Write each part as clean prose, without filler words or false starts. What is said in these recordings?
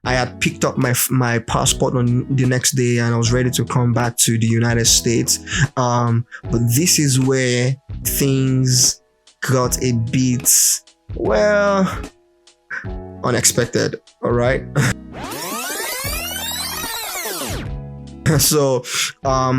I had picked up my passport on the next day, and I was ready to come back to the United States. But this is where things got a bit, well, unexpected. All right. So I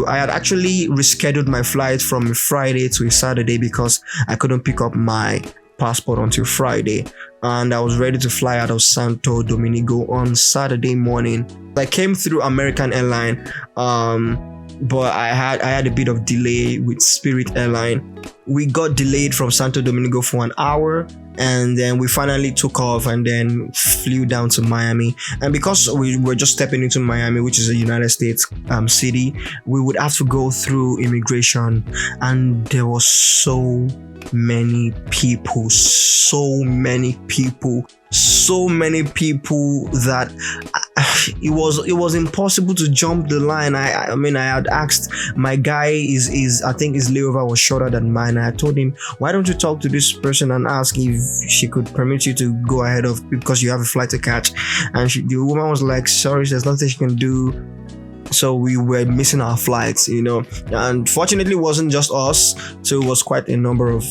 had actually rescheduled my flight from a Friday to a Saturday because I couldn't pick up my passport until Friday, and I was ready to fly out of Santo Domingo on Saturday morning. I came through American Airline, but I had a bit of delay with Spirit Airline. We got delayed from Santo Domingo for an hour, and then we finally took off and then flew down to Miami. And because we were just stepping into Miami, which is a United States city, we would have to go through immigration, and there was so many people that it was impossible to jump the line. I mean, I had asked my guy, I think his layover was shorter than mine. I told him, why don't you talk to this person and ask if she could permit you to go ahead of, because you have a flight to catch. And the woman was like, sorry, there's nothing she can do. So we were missing our flights, and fortunately it wasn't just us. So it was quite a number of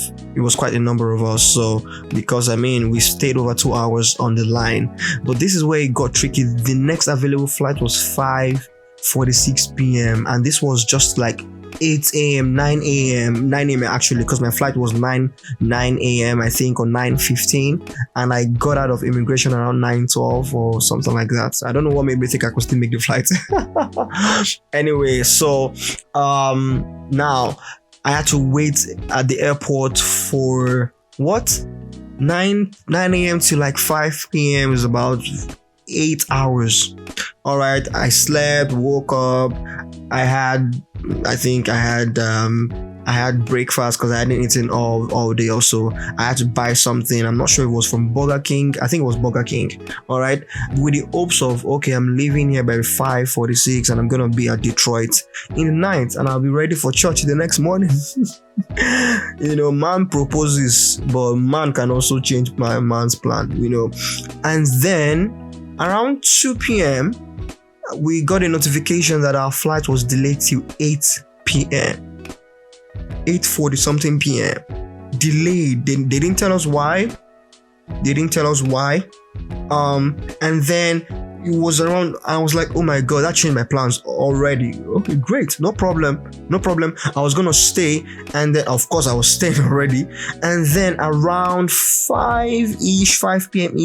us. So because we stayed over 2 hours on the line. But this is where it got tricky. The next available flight was 5:46 p.m. and this was just like 8 a.m., 9 a.m. actually, because my flight was 9 a.m. I think, or 9:15, and I got out of immigration around 9:12 or something like that. I don't know what made me think I could still make the flight. Anyway, so now I had to wait at the airport for 9 a.m. to like 5 p.m. is about 8 hours. All right, I slept, woke up. I had breakfast because I hadn't eaten all day. Also, I had to buy something. I'm not sure if it was from Burger King. I think it was Burger King. All right, with the hopes of, okay, I'm leaving here by 5:46 and I'm gonna be at Detroit in the night and I'll be ready for church the next morning. Man proposes, but man can also change man's plan. And then around 2 p.m. we got a notification that our flight was delayed till 8 p.m. 8:40 something p.m. Delayed. They didn't tell us why. And then it was around, I was like, oh my God, that changed my plans already. Okay, great. No problem. I was going to stay. And then, of course, I was staying already. And then around 5 p.m.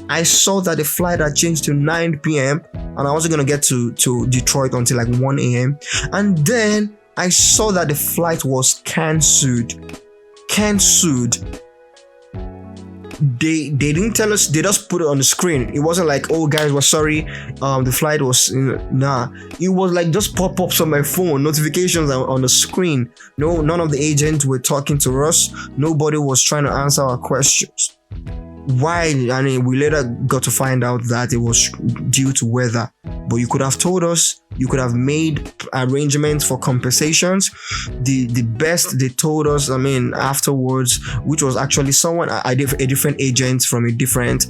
I saw that the flight had changed to 9 p.m. And I wasn't going to get to Detroit until like 1 a.m. And then I saw that the flight was cancelled. They didn't tell us, they just put it on the screen. It wasn't like, oh guys, we're sorry, the flight was, nah. It was like just pop-ups on my phone, notifications on the screen. No, none of the agents were talking to us. Nobody was trying to answer our questions. Why? We later got to find out that it was due to weather. But you could have told us, you could have made arrangements for compensations. The best they told us, afterwards, which was actually a different agent from a different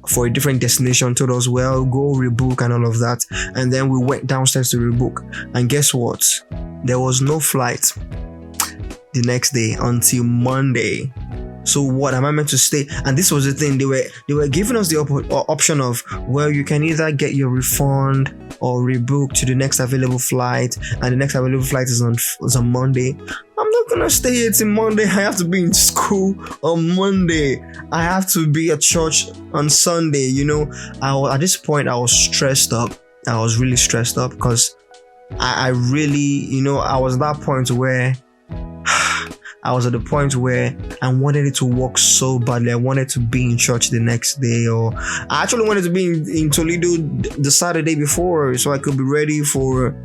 for a different destination, told us, well, go rebook and all of that. And then we went downstairs to rebook. And guess what? There was no flight the next day until Monday. So what am I meant to stay? And this was the thing, they were giving us the option of, well, you can either get your refund or rebook to the next available flight, and the next available flight is on Monday. I'm not gonna stay here till Monday. I have to be in school on Monday. I have to be at church on Sunday. At this point I was stressed up. I was really stressed up because I really, I was at that point where I was at the point where I wanted it to work so badly. I wanted to be in church the next day, or I actually wanted to be in Toledo the Saturday before, so I could be ready for,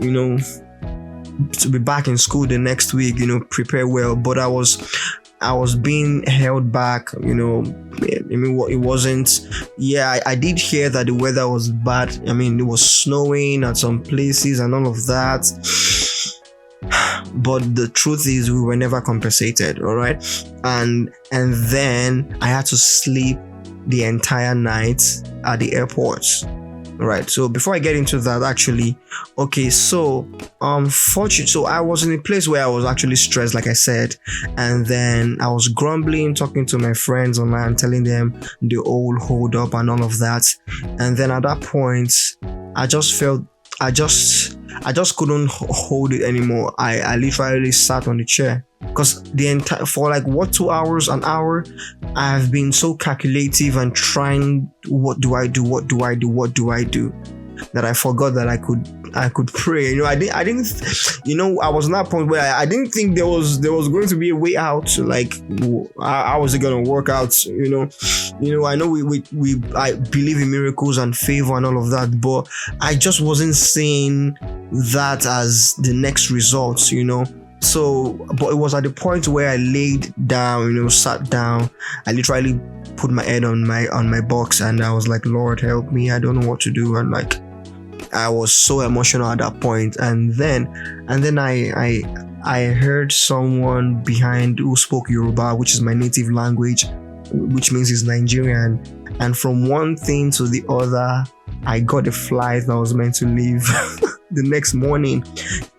to be back in school the next week, prepare well. But I was being held back, it wasn't, I did hear that the weather was bad. It was snowing at some places and all of that. But the truth is, we were never compensated, all right? And then I had to sleep the entire night at the airport. Right. So before I get into that, actually, okay. So fortunate. So I was in a place where I was actually stressed, like I said, and then I was grumbling, talking to my friends online, telling them the old hold up and all of that. And then at that point, I just felt I just couldn't hold it anymore. I literally sat on the chair because the entire for like what 2 hours, an hour, I have been so calculative and trying what do I do that I forgot that I could pray. You know, I didn't I was in that point where I didn't think there was going to be a way out. Like how was it gonna work out? You know, I know I believe in miracles and favor and all of that, but I just wasn't seeing that as the next result, you know. So, but it was at the point where I laid down, sat down. I literally put my head on my box and I was like, Lord, help me. I don't know what to do. And like, I was so emotional at that point. And then I heard someone behind who spoke Yoruba, which is my native language, which means he's Nigerian. And from one thing to the other, I got a flight that was meant to leave the next morning.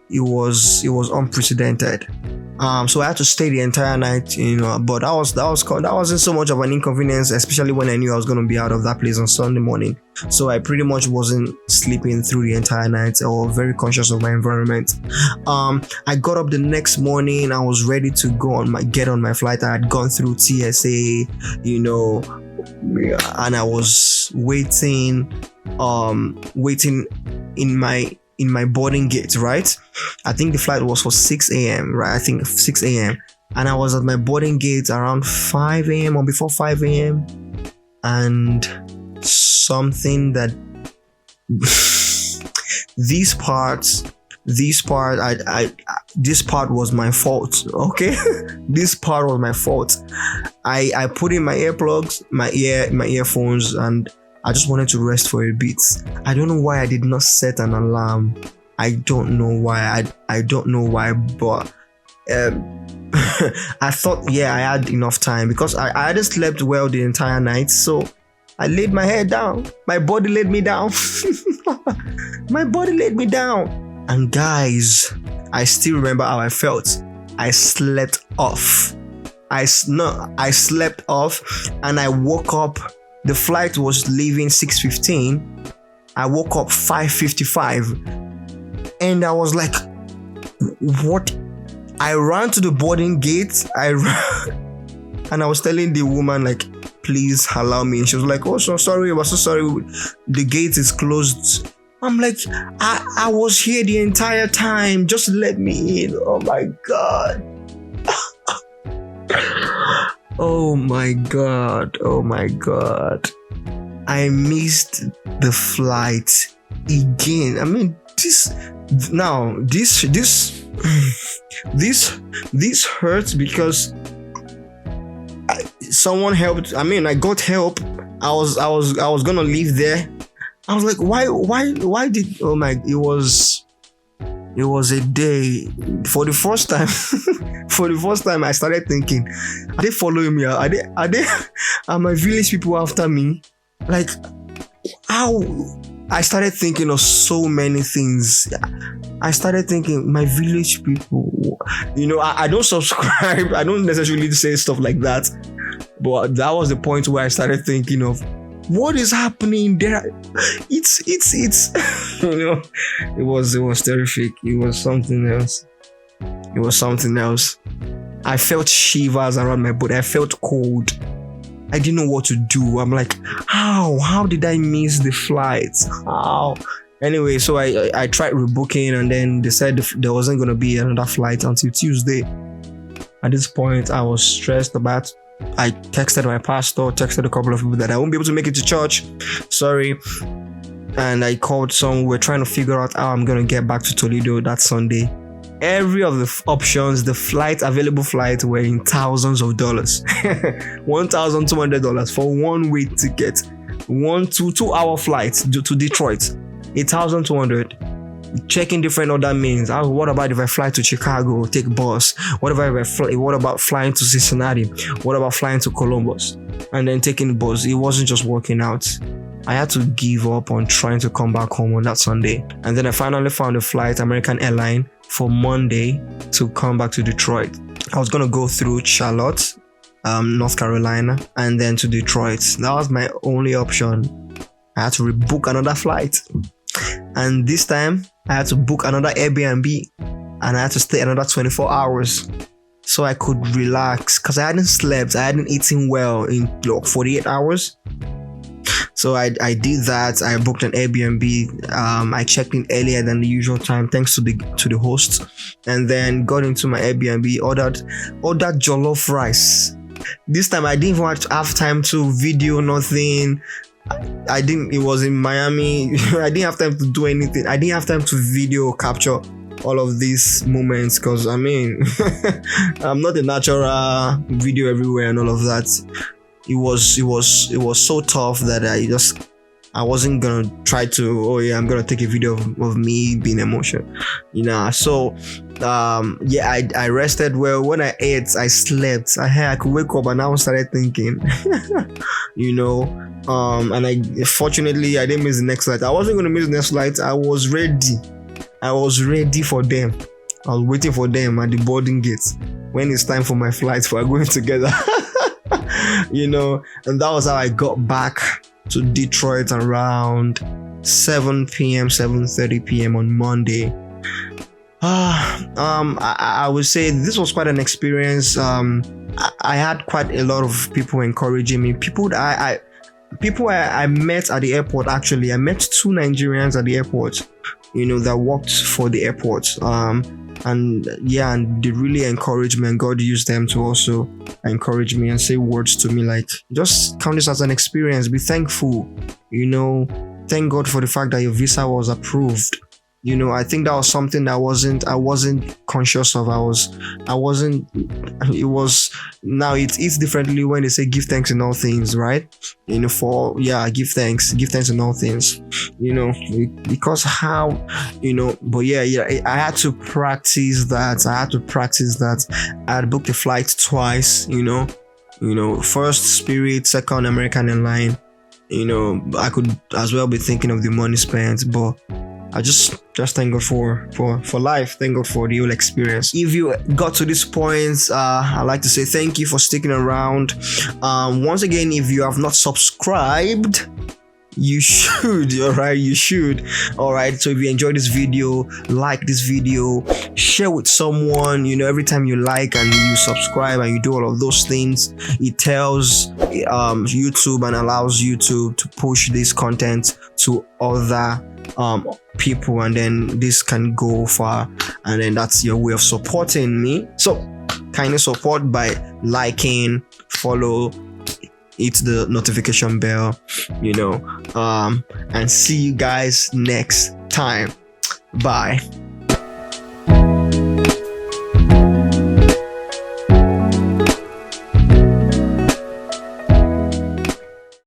It was unprecedented. So I had to stay the entire night, but that wasn't so much of an inconvenience, especially when I knew I was going to be out of that place on Sunday morning. So I pretty much wasn't sleeping through the entire night or very conscious of my environment. I got up the next morning. I was ready to get on my flight. I had gone through TSA, and I was waiting in my boarding gate, right? I think the flight was for 6 a.m., right? I think 6 a.m. And I was at my boarding gate around 5 a.m. or before 5 a.m. And something that this part was my fault, okay? This part was my fault. I put in my earplugs, my earphones, and I just wanted to rest for a bit. I don't know why I did not set an alarm. I don't know why. I don't know why, but I thought, I had enough time because I hadn't slept well the entire night. So I laid my head down. My body laid me down. My body laid me down. And guys, I still remember how I felt. I slept off. I slept off and I woke up. The flight was leaving 6:15. I woke up 5:55. And I was like, what? I ran to the boarding gate. And I was telling the woman, like, please allow me. And she was like, oh, so sorry. I was so sorry. The gate is closed. I'm like, I was here the entire time. Just let me in. Oh my God. Oh my God. Oh my God. I missed the flight again. I mean, this hurts because someone helped. I mean, I got help. I was gonna leave there. I was like, why did, oh my, it was a day. For the first time, I started thinking, are they following me? Are my village people after me? Like, how? I started thinking of so many things. I started thinking, my village people, I don't subscribe. I don't necessarily say stuff like that. But that was the point where I started thinking of, what is happening there? It's it was terrific. It was something else. I felt shivers around my body. I felt cold. I didn't know what to do. I'm like, how did I miss the flight? How? Anyway, so I tried rebooking, and then they said there wasn't going to be another flight until Tuesday. At this point, I was stressed about. I texted my pastor, texted a couple of people that I won't be able to make it to church. Sorry. And I called some. We're trying to figure out how I'm going to get back to Toledo that Sunday. Every of the options, the available flights were in thousands of dollars. $1,200 for one way ticket. 2 hour flight to Detroit. $1,200. checking different other means. What about if I fly to Chicago, take bus? What about flying to Cincinnati? What about flying to Columbus and then taking the bus? It wasn't just working out. I had to give up on trying to come back home on that Sunday. And then I finally found a flight, American airline, for Monday to come back to Detroit. I was gonna go through Charlotte, North Carolina, and then to Detroit. That was my only option. I had to rebook another flight. And this time I had to book another Airbnb and I had to stay another 24 hours so I could relax, because I hadn't slept, I hadn't eaten well in 48 hours. So I did that. I booked an Airbnb. I checked in earlier than the usual time, thanks to the host, and then got into my Airbnb. Ordered jollof rice. This time I didn't even have time to video nothing. I didn't. It was in Miami. I didn't have time to do anything. I didn't have time to video capture all of these moments, because I'm not a natural video everywhere and all of that. It was so tough that I wasn't gonna try to, I'm gonna take a video of me being emotional, so I rested well. When I ate, I slept. I could wake up and I started thinking and fortunately I didn't miss the next flight. I wasn't gonna miss the next flight. I was ready for them. I was waiting for them at the boarding gate when it's time for my flight. We're going together. And that was how I got back to Detroit around 7:30 p.m. on Monday. I would say this was quite an experience. I had quite a lot of people encouraging me. People I met at the airport. Actually, I met 2 Nigerians at the airport, that worked for the airport. And they really encouraged me, and God used them to also encourage me and say words to me like, just count this as an experience, be thankful, thank God for the fact that your visa was approved. I think that was something I wasn't conscious of. Now it's differently when they say give thanks in all things, right? Give thanks in all things, because I had to practice that. I had booked a flight twice, first Spirit, second American airline. I could as well be thinking of the money spent, but I just thank God for life. Thank God for the whole experience. If you got to this point, I'd like to say thank you for sticking around. Once again, if you have not subscribed, you should. You should. Alright, so if you enjoyed this video, like this video, share with someone. Every time you like and you subscribe and you do all of those things, it tells YouTube and allows YouTube to push this content to other people, and then this can go far, and then that's your way of supporting me. So kindly support by liking, follow, hit the notification bell, and see you guys next time. Bye.